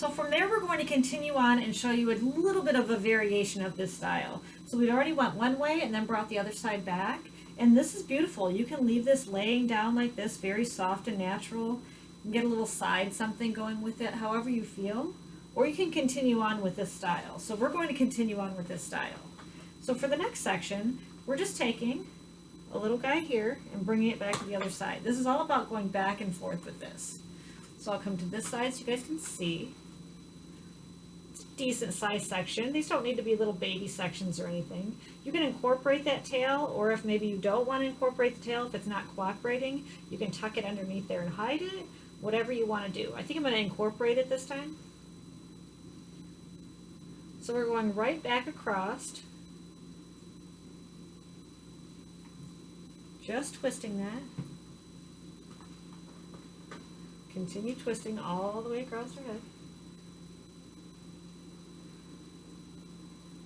So from there, we're going to continue on and show you a little bit of a variation of this style. So we'd already went one way and then brought the other side back. And this is beautiful. You can leave this laying down like this, very soft and natural. You can get a little side something going with it, however you feel. Or you can continue on with this style. So we're going to continue on with this style. So for the next section, we're just taking a little guy here and bringing it back to the other side. This is all about going back and forth with this. So I'll come to this side so you guys can see. It's a decent size section. These don't need to be little baby sections or anything. You can incorporate that tail, or if maybe you don't want to incorporate the tail, if it's not cooperating, you can tuck it underneath there and hide it, whatever you want to do. I think I'm going to incorporate it this time. So we're going right back across, just twisting that. Continue twisting all the way across her head.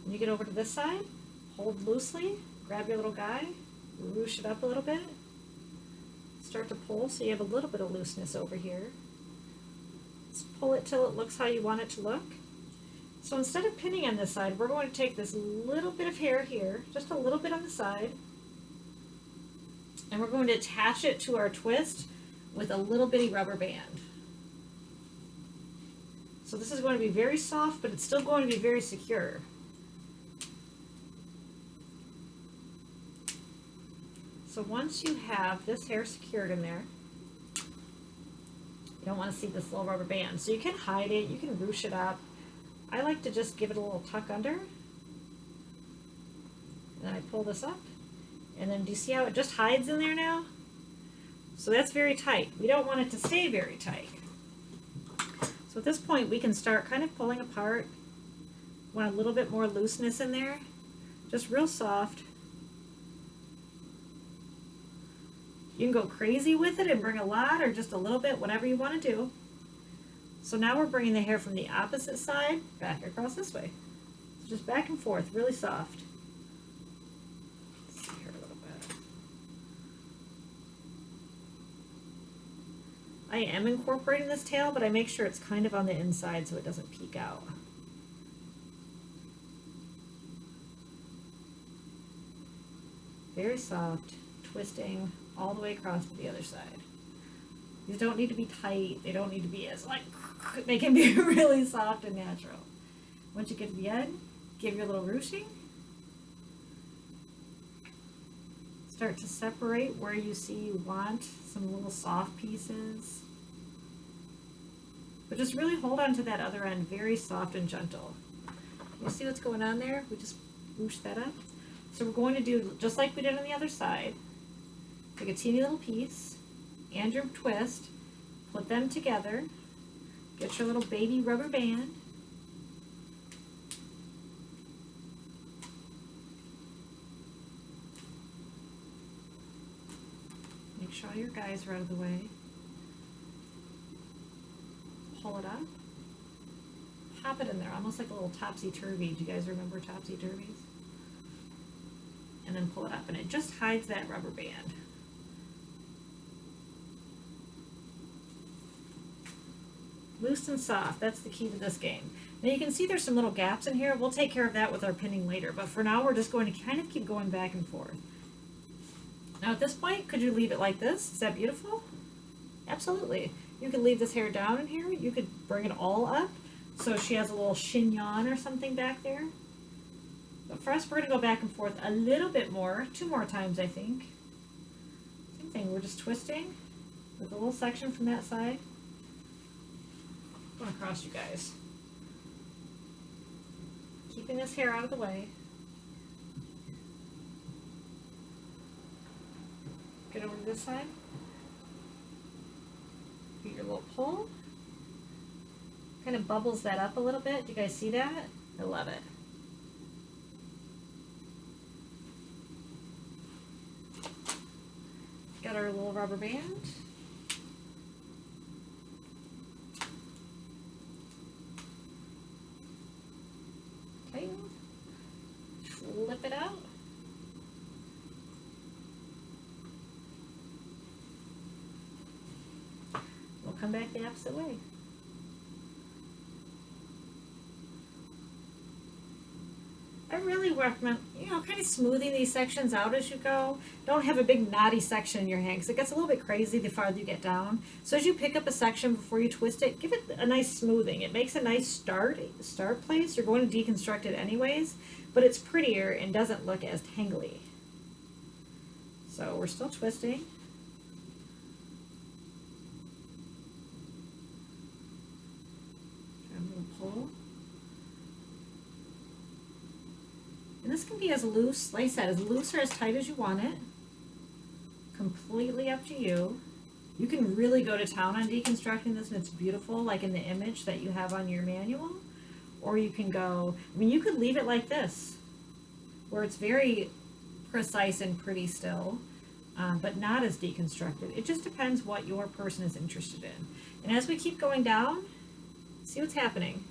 When you get over to this side, hold loosely, grab your little guy, ruche it up a little bit, start to pull so you have a little bit of looseness over here. Just pull it till it looks how you want it to look. So instead of pinning on this side, we're going to take this little bit of hair here, just a little bit on the side, and we're going to attach it to our twist with a little bitty rubber band. So this is going to be very soft, but it's still going to be very secure. So once you have this hair secured in there, you don't want to see this little rubber band. So you can hide it, you can ruche it up. I like to just give it a little tuck under. And then I pull this up. And then do you see how it just hides in there now? So that's very tight. We don't want it to stay very tight. So at this point we can start kind of pulling apart. Want a little bit more looseness in there. Just real soft. You can go crazy with it and bring a lot or just a little bit, whatever you want to do. So now we're bringing the hair from the opposite side back across this way. So just back and forth, really soft. Let's see here a little bit. I am incorporating this tail, but I make sure it's kind of on the inside so it doesn't peek out. Very soft, twisting all the way across to the other side. These don't need to be tight. They don't need to be as like, they can be really soft and natural. Once you get to the end, give your little ruching. Start to separate where you see you want some little soft pieces. But just really hold on to that other end, very soft and gentle. You see what's going on there? We just ruche that up. So we're going to do just like we did on the other side. Take a teeny little piece and your twist, put them together, get your little baby rubber band, make sure all your guys are out of the way, pull it up, pop it in there, almost like a little topsy-turvy. Do you guys remember topsy-turvies? And then pull it up, and it just hides that rubber band. Loose and soft, that's the key to this game. Now you can see there's some little gaps in here. We'll take care of that with our pinning later, but for now we're just going to kind of keep going back and forth. Now at this point, could you leave it like this? Is that beautiful? Absolutely. You could leave this hair down in here. You could bring it all up so she has a little chignon or something back there. But for us, we're going to go back and forth a little bit more, 2 more times I think. Same thing, we're just twisting with a little section from that side. Going across, you guys. Keeping this hair out of the way. Get over to this side. Get your little pull. Kind of bubbles that up a little bit. Do you guys see that? I love it. Got our little rubber band. Okay. Flip it out. We'll come back the opposite way. I really recommend, kind of smoothing these sections out as you go. Don't have a big knotty section in your hand because it gets a little bit crazy the farther you get down. So as you pick up a section before you twist it, give it a nice smoothing. It makes a nice start place. You're going to deconstruct it anyways, but it's prettier and doesn't look as tangly. So we're still twisting. I'm going to pull. And this can be as loose, like I said, as loose or as tight as you want it. Completely up to you. You can really go to town on deconstructing this and it's beautiful, like in the image that you have on your manual. Or you can go, you could leave it like this, where it's very precise and pretty still, but not as deconstructed. It just depends what your person is interested in. And as we keep going down, see what's happening.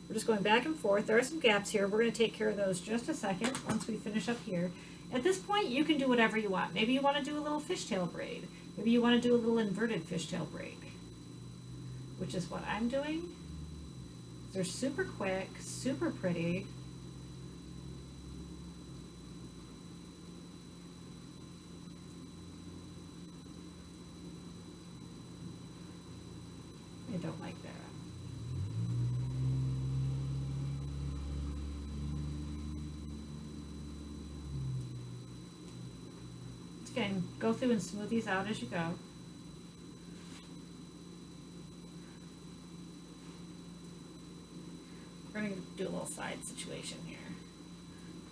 We're just going back and forth. There are some gaps here. We're going to take care of those just a second once we finish up here. At this point, you can do whatever you want. Maybe you want to do a little fishtail braid. Maybe you want to do a little inverted fishtail braid, which is what I'm doing. They're super quick, super pretty. I don't like that. Again, go through and smooth these out as you go. We're going to do a little side situation here.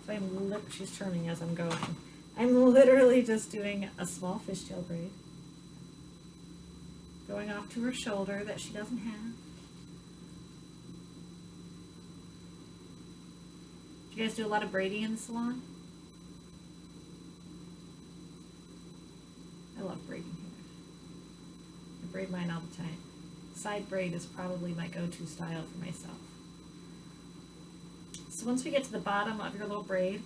So she's turning as I'm going. I'm literally just doing a small fishtail braid. Going off to her shoulder that she doesn't have. Do you guys do a lot of braiding in the salon? I love braiding here. I braid mine all the time. Side braid is probably my go-to style for myself. So once we get to the bottom of your little braid,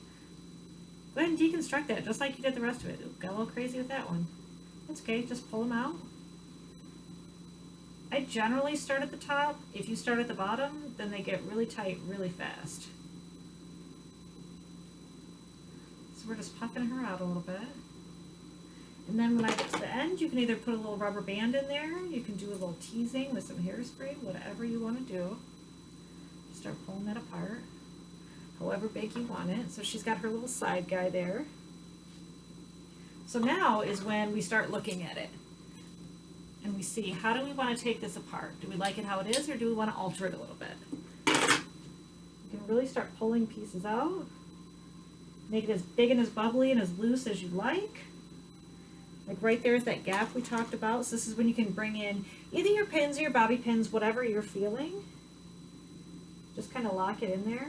go ahead and deconstruct that just like you did the rest of it. Ooh, got a little crazy with that one. That's okay, just pull them out. I generally start at the top. If you start at the bottom, then they get really tight really fast. So we're just puffing her out a little bit. And then when I get to the end, you can either put a little rubber band in there, you can do a little teasing with some hairspray, whatever you want to do. Start pulling that apart, however big you want it. So she's got her little side guy there. So now is when we start looking at it. And we see, how do we want to take this apart? Do we like it how it is, or do we want to alter it a little bit? You can really start pulling pieces out. Make it as big and as bubbly and as loose as you like. Like right there is that gap we talked about. So this is when you can bring in either your pins or your bobby pins, whatever you're feeling. Just kind of lock it in there.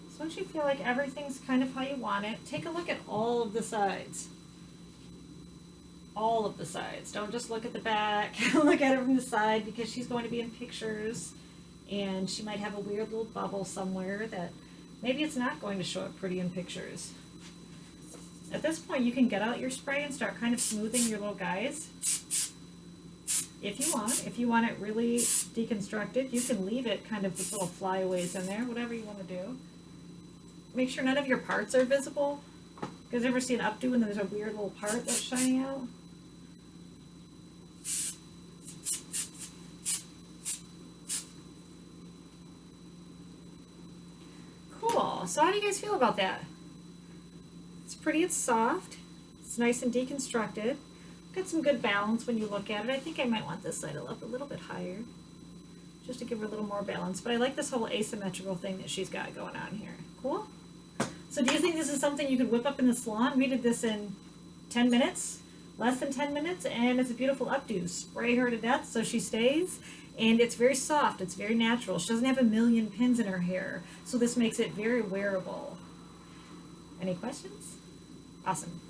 So once you feel like everything's kind of how you want it, take a look at all of the sides. All of the sides. Don't just look at the back. Look at it from the side, because she's going to be in pictures and she might have a weird little bubble somewhere that maybe it's not going to show up pretty in pictures. At this point, you can get out your spray and start kind of smoothing your little guys. If you want. If you want it really deconstructed, you can leave it kind of with little flyaways in there, whatever you want to do. Make sure none of your parts are visible. You guys ever see an updo and there's a weird little part that's shining out? Cool. So how do you guys feel about that? It's pretty, it's soft, it's nice and deconstructed. Got some good balance when you look at it. I think I might want this side up a little bit higher, just to give her a little more balance. But I like this whole asymmetrical thing that she's got going on here. Cool? So do you think this is something you could whip up in the salon? We did this in 10 minutes, less than 10 minutes, and it's a beautiful updo. Spray her to death so she stays. And it's very soft, it's very natural. She doesn't have a million pins in her hair, so this makes it very wearable. Any questions? Awesome.